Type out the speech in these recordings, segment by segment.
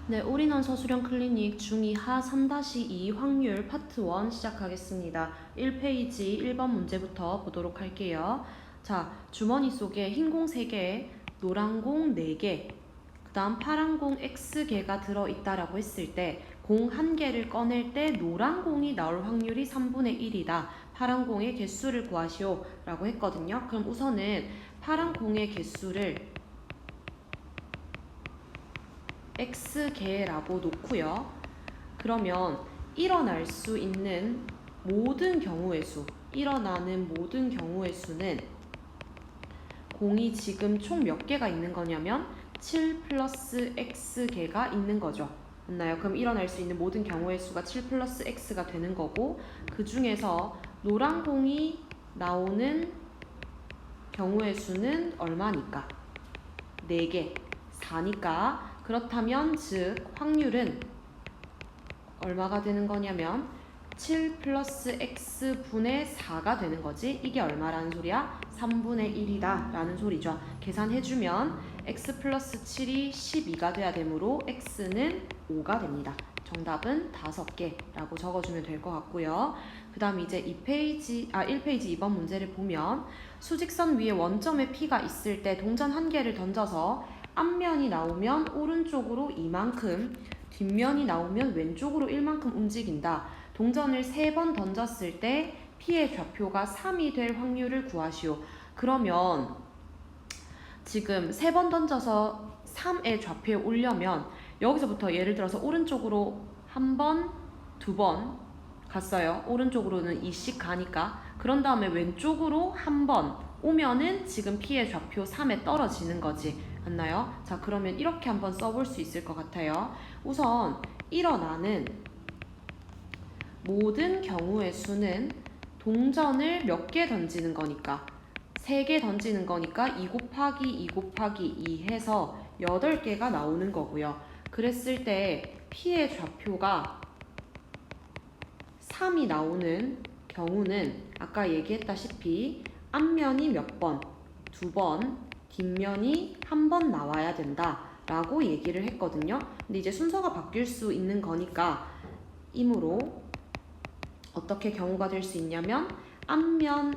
네, 올인원 서술형 클리닉 중2 하 3-2 확률 파트 1 시작하겠습니다. 1페이지 1번 문제부터 보도록 할게요. 자, 주머니 속에 흰 공 3개, 노란 공 4개, 그 다음 파란 공 X개가 들어있다라고 했을 때 공 1개를 꺼낼 때 노란 공이 나올 확률이 3분의 1이다. 파란 공의 개수를 구하시오 라고 했거든요. 그럼 우선은 파란 공의 개수를 X개라고 놓고요. 그러면 일어날 수 있는 모든 경우의 수, 일어나는 모든 경우의 수는 공이 지금 총 몇 개가 있는 거냐면 7 플러스 X개가 있는 거죠. 맞나요? 그럼 일어날 수 있는 모든 경우의 수가 7 플러스 X가 되는 거고, 그 중에서 노란 공이 나오는 경우의 수는 얼마니까? 4개, 4니까 그렇다면 즉 확률은 얼마가 되는 거냐면 7 플러스 X분의 4가 되는 거지. 이게 얼마라는 소리야? 3분의 1이다 라는 소리죠. 계산해주면 X 플러스 7이 12가 돼야 되므로 X는 5가 됩니다. 정답은 5개라고 적어주면 될 것 같고요. 그 다음 이제 1페이지 2번 문제를 보면 수직선 위에 원점에 P가 있을 때 동전 1개를 던져서 앞면이 나오면 오른쪽으로 이만큼, 뒷면이 나오면 왼쪽으로 1만큼 움직인다. 동전을 3번 던졌을 때 P의 좌표가 3이 될 확률을 구하시오. 그러면 지금 3번 던져서 3의 좌표에 오려면 여기서부터 예를 들어서 오른쪽으로 1번, 2번 갔어요. 오른쪽으로는 2씩 가니까. 그런 다음에 왼쪽으로 1번 오면은 지금 P의 좌표 3에 떨어지는 거지. 맞나요? 자, 그러면 이렇게 한번 써볼 수 있을 것 같아요. 우선 일어나는 모든 경우의 수는 동전을 몇 개 던지는 거니까 3개 던지는 거니까 2 곱하기 2 곱하기 2 해서 8개가 나오는 거고요. 그랬을 때 P의 좌표가 3이 나오는 경우는 아까 얘기했다시피 앞면이 몇 번? 2번, 뒷면이 1번 나와야 된다 라고 얘기를 했거든요. 근데 이제 순서가 바뀔 수 있는 거니까 이므로 어떻게 경우가 될 수 있냐면 앞면,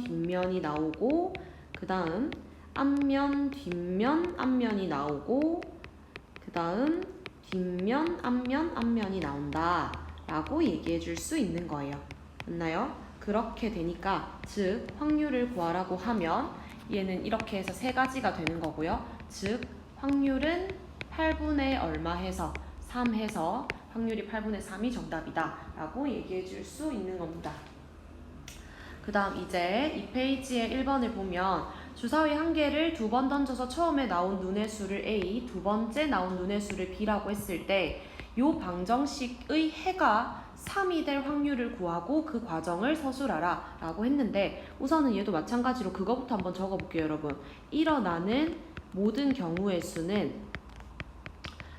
뒷면이 나오고 그 다음 앞면, 뒷면, 앞면이 나오고 그 다음 뒷면, 앞면이 나온다 라고 얘기해 줄 수 있는 거예요. 맞나요? 그렇게 되니까 즉 확률을 구하라고 하면 얘는 이렇게 해서 3가지가 되는 거고요. 즉 확률은 8분의 얼마 해서 3 해서 확률이 8분의 3이 정답이다 라고 얘기해 줄 수 있는 겁니다. 그 다음 이제 2페이지의 1번을 보면 주사위 1개를 2번 던져서 처음에 나온 눈의 수를 A, 두 번째 나온 눈의 수를 B라고 했을 때 이 방정식의 해가 3이 될 확률을 구하고 그 과정을 서술하라 라고 했는데 우선은 얘도 마찬가지로 그거부터 한번 적어볼게요. 여러분, 일어나는 모든 경우의 수는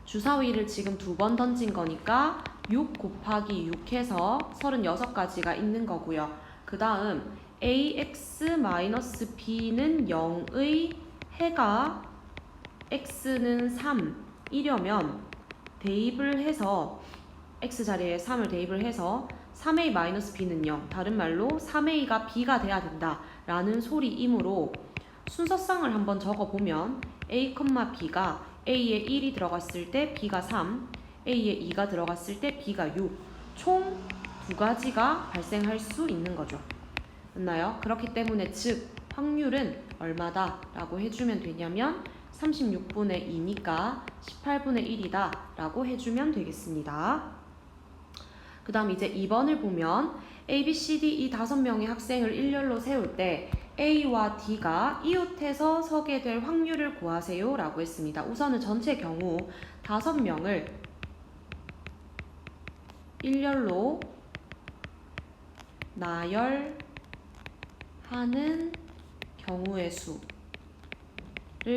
주사위를 지금 2번 던진 거니까 6 곱하기 6 해서 36가지가 있는 거고요. 그 다음 ax-b는 0의 해가 x는 3이려면 대입을 해서 x 자리에 3을 대입을 해서 3a-b는 0, 다른 말로 3a가 b가 돼야 된다 라는 소리이므로 순서상을 한번 적어보면 a, b가 a에 1이 들어갔을 때 b가 3, a에 2가 들어갔을 때 b가 6, 총 2가지가 발생할 수 있는 거죠. 맞나요? 그렇기 때문에 즉 확률은 얼마다 라고 해주면 되냐면 36분의 2니까 18분의 1이다 라고 해주면 되겠습니다. 그 다음 이제 2번을 보면 A, B, C, D 이 5명의 학생을 일렬로 세울 때 A와 D가 이웃해서 서게 될 확률을 구하세요 라고 했습니다. 우선은 전체 경우 5명을 일렬로 나열하는 경우의 수를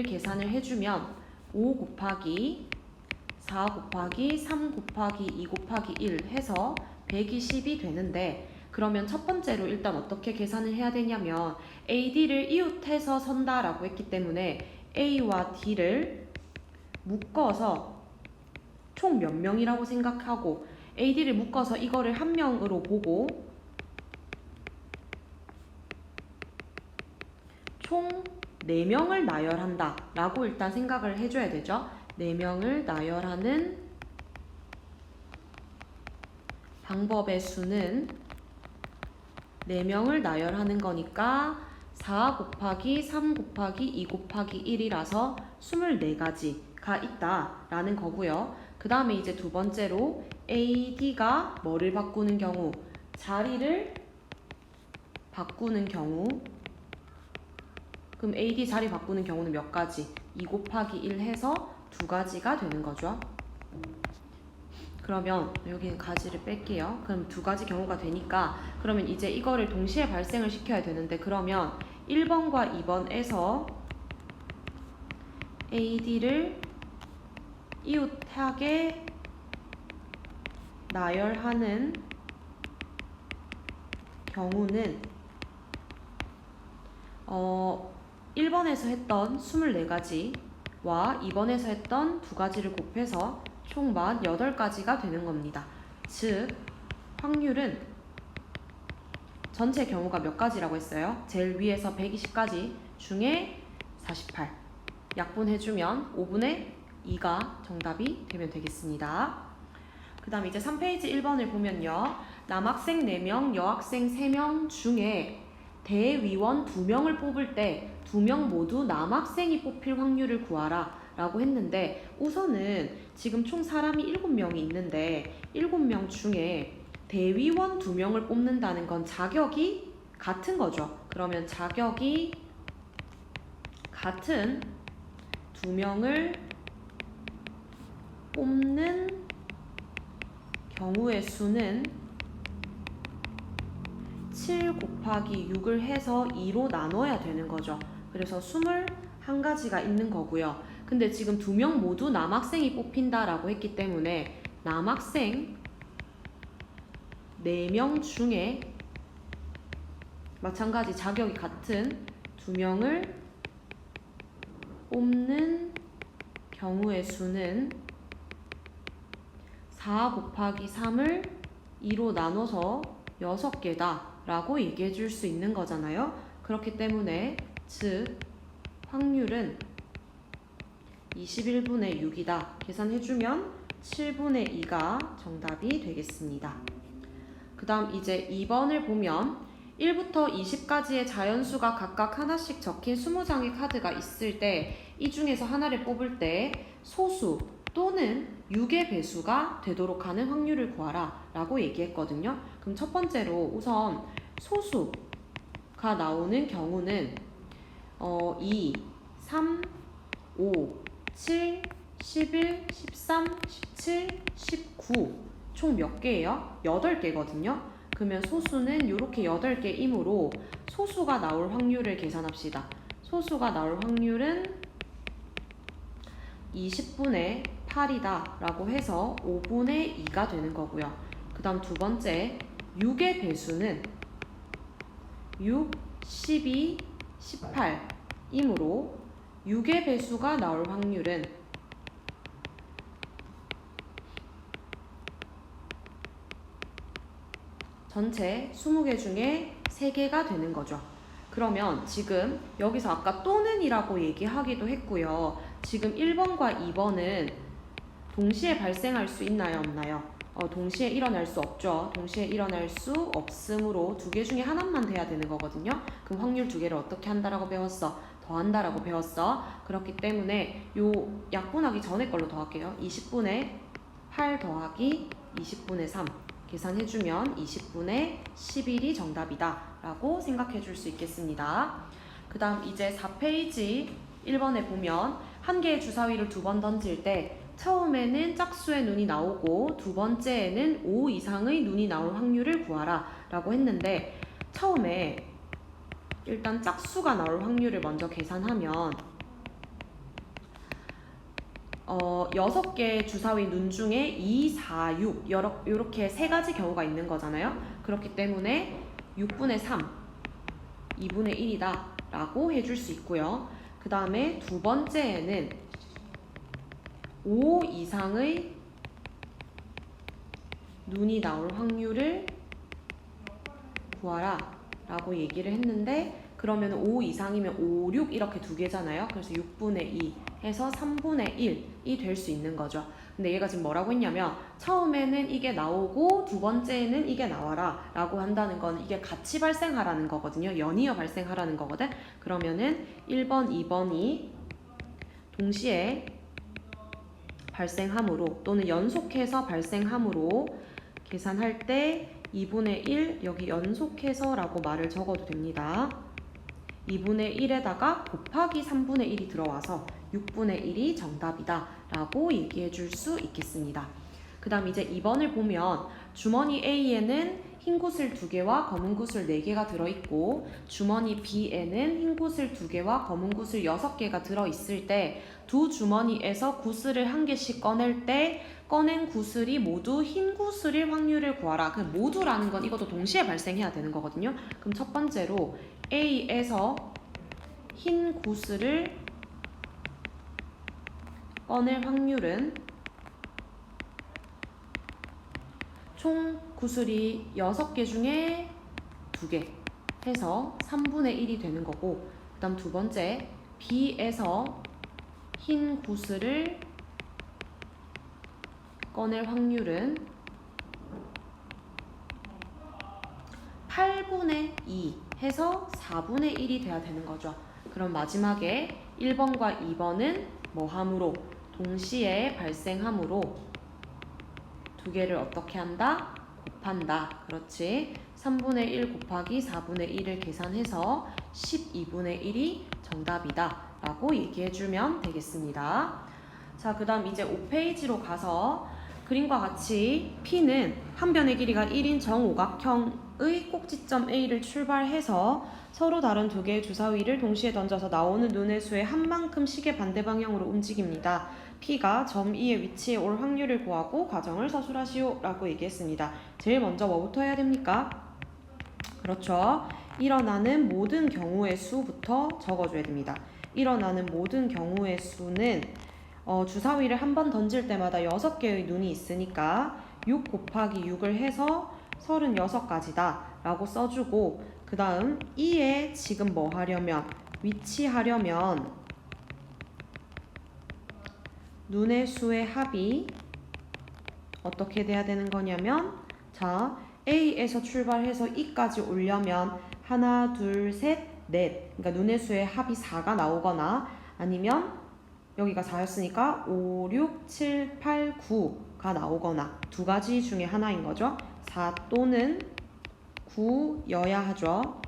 계산을 해주면 5 곱하기 4 곱하기 3 곱하기 2 곱하기 1 해서 120이 되는데 그러면 첫 번째로 일단 어떻게 계산을 해야 되냐면 AD를 이웃해서 선다라고 했기 때문에 A와 D를 묶어서 총 몇 명이라고 생각하고 AD를 묶어서 이거를 한 명으로 보고 총 4명을 나열한다 라고 일단 생각을 해줘야 되죠. 4명을 나열하는 방법의 수는 4명을 나열하는 거니까 4 곱하기 3 곱하기 2 곱하기 1이라서 24가지가 있다라는 거고요. 그 다음에 이제 두 번째로 AD가 뭐를 바꾸는 경우? 자리를 바꾸는 경우. 그럼 AD 자리 바꾸는 경우는 몇 가지? 2 곱하기 1 해서 2가지가 되는 거죠. 그러면 여기 가지를 뺄게요. 그럼 2가지 경우가 되니까 그러면 이제 이거를 동시에 발생을 시켜야 되는데 그러면 1번과 2번에서 AD를 이웃하게 나열하는 경우는 1번에서 했던 24가지와 2번에서 했던 2가지를 곱해서 총 48가지가 되는 겁니다. 즉 확률은 전체 경우가 몇 가지라고 했어요? 제일 위에서 120가지 중에 48 약분해주면 5분의 2가 정답이 되면 되겠습니다. 그 다음 이제 3페이지 1번을 보면요. 남학생 4명, 여학생 3명 중에 대위원 2명을 뽑을 때 2명 모두 남학생이 뽑힐 확률을 구하라 라고 했는데 우선은 지금 총 사람이 7명이 있는데 7명 중에 대위원 2명을 뽑는다는 건 자격이 같은 거죠. 그러면 자격이 같은 2명을 뽑는 경우의 수는 7 곱하기 6을 해서 2로 나눠야 되는 거죠. 그래서 21가지가 있는 거고요. 근데 지금 2명 모두 남학생이 뽑힌다라고 했기 때문에 남학생 4명 중에 마찬가지 자격이 같은 2명을 뽑는 경우의 수는 4 곱하기 3을 2로 나눠서 6개다 라고 얘기해 줄 수 있는 거잖아요. 그렇기 때문에 즉 확률은 21분의 6이다. 계산해주면 7분의 2가 정답이 되겠습니다. 그 다음 이제 2번을 보면 1부터 20까지의 자연수가 각각 하나씩 적힌 20장의 카드가 있을 때 이 중에서 하나를 뽑을 때 소수 또는 6의 배수가 되도록 하는 확률을 구하라 라고 얘기했거든요. 그럼 첫 번째로 우선 소수가 나오는 경우는 2, 3, 5, 7, 11, 13, 17, 19 총 몇 개예요? 8개거든요. 그러면 소수는 이렇게 8개이므로 소수가 나올 확률을 계산합시다. 소수가 나올 확률은 20분의 8이다 라고 해서 5분의 2가 되는 거고요. 그 다음 두 번째 6의 배수는 6, 12, 18이므로 6의 배수가 나올 확률은 전체 20개 중에 3개가 되는 거죠. 그러면 지금 여기서 아까 또는 이라고 얘기하기도 했고요. 지금 1번과 2번은 동시에 발생할 수 있나요? 없나요? 동시에 일어날 수 없죠. 동시에 일어날 수 없으므로 2개 중에 하나만 돼야 되는 거거든요. 그럼 확률 2개를 어떻게 한다라고 배웠어? 더한다라고 배웠어. 그렇기 때문에 요 약분하기 전에 걸로 더할게요. 20분의 8 더하기 20분의 3 계산해주면 20분의 11이 정답이다 라고 생각해 줄 수 있겠습니다. 그 다음 이제 4페이지 1번에 보면 한 개의 주사위를 2번 던질 때 처음에는 짝수의 눈이 나오고 두 번째에는 5 이상의 눈이 나올 확률을 구하라 라고 했는데 처음에 일단 짝수가 나올 확률을 먼저 계산하면 6개 주사위 눈 중에 2, 4, 6 이렇게 3가지 경우가 있는 거잖아요. 그렇기 때문에 6분의 3, 2분의 1이다 라고 해줄 수 있고요. 그 다음에 두 번째에는 5 이상의 눈이 나올 확률을 구하라 라고 얘기를 했는데, 그러면 5 이상이면 5, 6 이렇게 두 개잖아요. 그래서 6분의 2 해서 3분의 1이 될 수 있는 거죠. 근데 얘가 지금 뭐라고 했냐면 처음에는 이게 나오고 두 번째는 이게 나와라 라고 한다는 건 이게 같이 발생하라는 거거든요. 연이어 발생하라는 거거든. 그러면은 1번, 2번이 동시에 발생함으로 또는 연속해서 발생함으로 계산할 때 2분의 1 여기 연속해서 라고 말을 적어도 됩니다. 2분의 1에다가 곱하기 3분의 1이 들어와서 6분의 1이 정답이다 라고 얘기해 줄 수 있겠습니다. 그 다음 이제 2번을 보면 주머니 A에는 흰 구슬 2개와 검은 구슬 4개가 들어있고 주머니 B에는 흰 구슬 2개와 검은 구슬 6개가 들어있을 때 두 주머니에서 구슬을 한 개씩 꺼낼 때 꺼낸 구슬이 모두 흰 구슬일 확률을 구하라. 그 모두라는 건 이것도 동시에 발생해야 되는 거거든요. 그럼 첫 번째로 A에서 흰 구슬을 꺼낼 확률은 총 구슬이 6개 중에 2개 해서 3분의 1이 되는 거고, 그 다음 두 번째 B에서 흰 구슬을 꺼낼 확률은 8분의 2 해서 4분의 1이 돼야 되는 거죠. 그럼 마지막에 1번과 2번은 뭐함으로? 동시에 발생함으로 두 개를 어떻게 한다? 곱한다. 그렇지. 3분의 1 곱하기 4분의 1을 계산해서 12분의 1이 정답이다 라고 얘기해주면 되겠습니다. 자, 그 다음 이제 5페이지로 가서 그림과 같이 P는 한 변의 길이가 1인 정오각형의 꼭지점 A를 출발해서 서로 다른 두 개의 주사위를 동시에 던져서 나오는 눈의 수의 한 만큼 시계 반대 방향으로 움직입니다. P가 점 E의 위치에 올 확률을 구하고 과정을 서술하시오 라고 얘기했습니다. 제일 먼저 뭐부터 해야 됩니까? 그렇죠. 일어나는 모든 경우의 수부터 적어줘야 됩니다. 일어나는 모든 경우의 수는 주사위를 한 번 던질 때마다 6개의 눈이 있으니까 6 곱하기 6을 해서 36가지다 라고 써주고, 그 다음 E에 지금 뭐 하려면 위치하려면 눈의 수의 합이 어떻게 돼야 되는 거냐면, 자 A에서 출발해서 E까지 오려면 하나, 둘, 셋, 넷, 그러니까 눈의 수의 합이 4가 나오거나 아니면 여기가 4였으니까 5, 6, 7, 8, 9가 나오거나 두 가지 중에 하나인 거죠. 4 또는 9여야 하죠.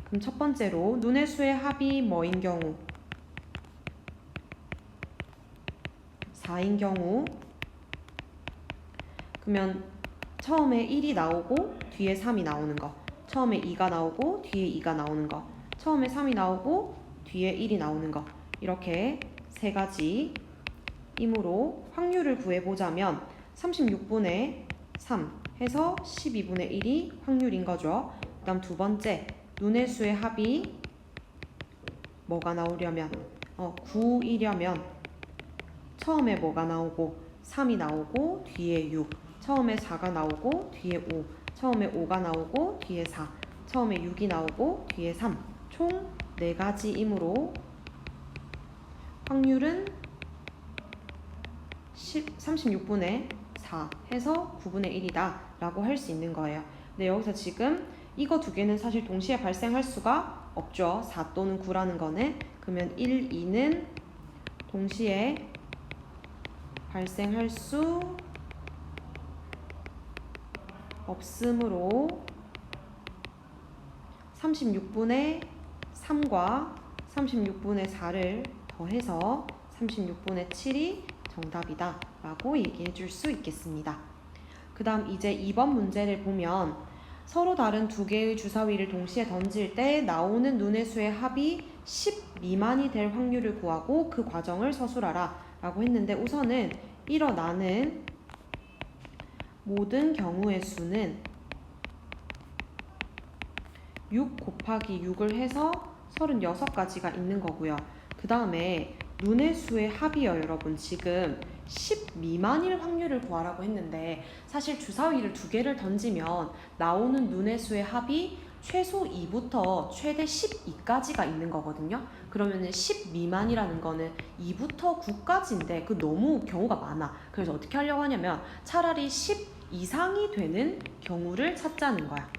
그럼 첫 번째로 눈의 수의 합이 뭐인 경우? 4인 경우, 그러면 처음에 1이 나오고 뒤에 3이 나오는 거, 처음에 2가 나오고 뒤에 2가 나오는 거, 처음에 3이 나오고 뒤에 1이 나오는 거, 이렇게 세 가지이므로 확률을 구해보자면 36분의 3 해서 12분의 1이 확률인 거죠. 그 다음 두 번째, 눈의 수의 합이 뭐가 나오려면 9이려면 처음에 뭐가 나오고 3이 나오고 뒤에 6, 처음에 4가 나오고 뒤에 5, 처음에 5가 나오고 뒤에 4, 처음에 6이 나오고 뒤에 3, 총 4가지이므로 확률은 36분의 4 해서 9분의 1이다 라고 할 수 있는 거예요. 근데 여기서 지금 이거 두 개는 사실 동시에 발생할 수가 없죠. 4 또는 9라는 거는. 그러면 1, 2는 동시에 발생할 수 없으므로 36분의 3과 36분의 4를 더해서 36분의 7이 정답이다 라고 얘기해 줄 수 있겠습니다. 그 다음 이제 2번 문제를 보면 서로 다른 두 개의 주사위를 동시에 던질 때 나오는 눈의 수의 합이 10 미만이 될 확률을 구하고 그 과정을 서술하라 라고 했는데, 우선은 일어나는 모든 경우의 수는 6 곱하기 6을 해서 36가지가 있는 거고요. 그 다음에 눈의 수의 합이요, 여러분. 지금 10 미만일 확률을 구하라고 했는데 사실 주사위를 2개를 던지면 나오는 눈의 수의 합이 최소 2부터 최대 12까지가 있는 거거든요. 그러면은 10 미만이라는 거는 2부터 9까지인데 그 너무 경우가 많아. 그래서 어떻게 하려고 하냐면 차라리 10 이상이 되는 경우를 찾자는 거야.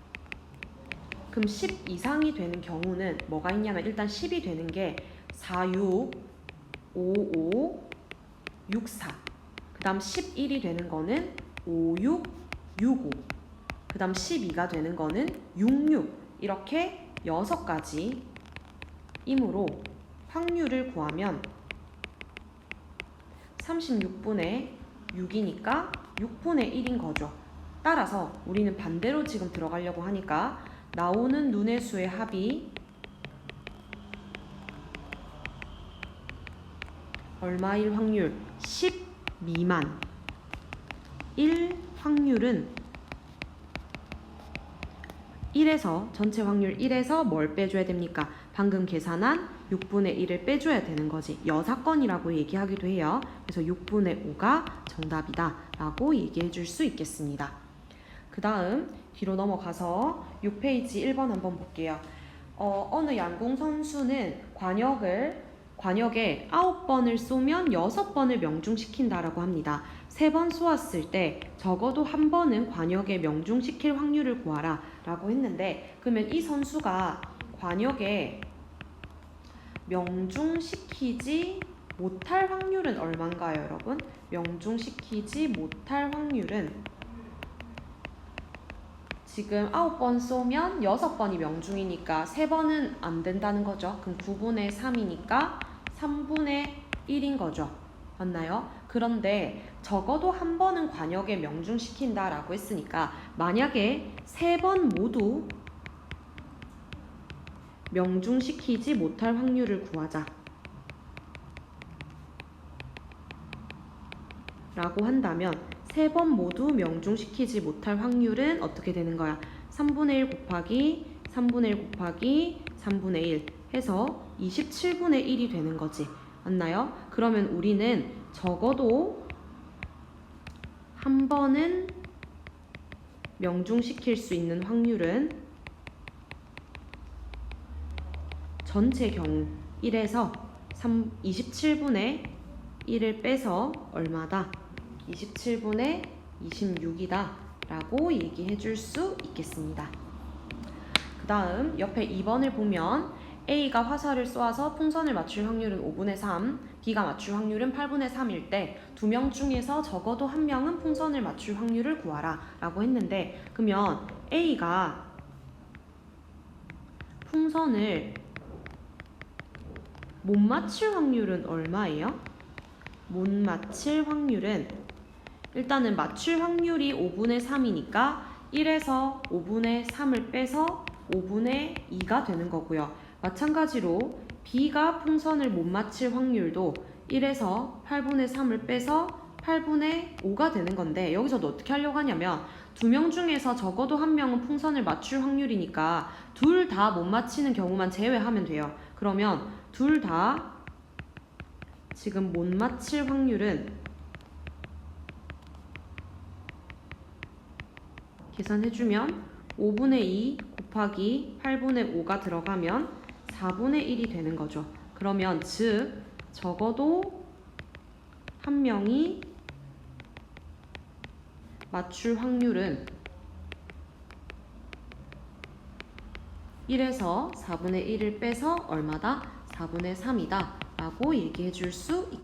그럼 10 이상이 되는 경우는 뭐가 있냐면 일단 10이 되는 게 4, 6, 5, 5, 6, 4. 그 다음 11이 되는 거는 5, 6, 6, 5. 그 다음 12가 되는 거는 6, 6. 이렇게 6가지 이므로 확률을 구하면 36분의 6이니까 6분의 1인 거죠. 따라서 우리는 반대로 지금 들어가려고 하니까 나오는 눈의 수의 합이 얼마일 확률? 10 미만. 1 확률은 1에서 전체 확률 1에서 뭘 빼줘야 됩니까? 방금 계산한 6분의 1을 빼줘야 되는 거지. 여사건이라고 얘기하기도 해요. 그래서 6분의 5가 정답이다 라고 얘기해 줄 수 있겠습니다. 그 다음 뒤로 넘어가서 6페이지 1번 한번 볼게요. 어느 양궁 선수는 관역에 9번을 쏘면 6번을 명중시킨다라고 합니다. 3번 쏘았을 때 적어도 한 번은 관역에 명중시킬 확률을 구하라 라고 했는데 그러면 이 선수가 관역에 명중시키지 못할 확률은 얼마인가요, 여러분? 명중시키지 못할 확률은 지금 9번 쏘면 6번이 명중이니까 3번은 안 된다는 거죠. 그럼 9분의 3이니까 3분의 1인 거죠. 맞나요? 그런데 적어도 한 번은 관역에 명중시킨다라고 했으니까 만약에 3번 모두 명중시키지 못할 확률을 구하자 라고 한다면 3번 모두 명중시키지 못할 확률은 어떻게 되는 거야? 3분의 1 곱하기 3분의 1 곱하기 3분의 1 해서 27분의 1이 되는 거지. 맞나요? 그러면 우리는 적어도 한 번은 명중시킬 수 있는 확률은 전체 경우 1에서 27분의 1을 빼서 얼마다? 27분의 26이다 라고 얘기해 줄 수 있겠습니다. 그 다음 옆에 2번을 보면 A가 화살을 쏘아서 풍선을 맞출 확률은 5분의 3, B가 맞출 확률은 8분의 3일 때 2명 중에서 적어도 1명은 풍선을 맞출 확률을 구하라 라고 했는데 그러면 A가 풍선을 못 맞출 확률은 얼마예요? 못 맞힐 확률은 일단은 맞출 확률이 5분의 3이니까 1에서 5분의 3을 빼서 5분의 2가 되는 거고요. 마찬가지로 B가 풍선을 못 맞힐 확률도 1에서 8분의 3을 빼서 8분의 5가 되는 건데 여기서도 어떻게 하려고 하냐면 2명 중에서 적어도 1명은 풍선을 맞출 확률이니까 둘 다 못 맞히는 경우만 제외하면 돼요. 그러면 둘 다 지금 못 맞힐 확률은 계산해주면 5분의 2 곱하기 8분의 5가 들어가면 4분의 1이 되는 거죠. 그러면 즉 적어도 한 명이 맞출 확률은 1에서 4분의 1을 빼서 얼마다? 4분의 3이다 라고 얘기해 줄 수 있겠습니다.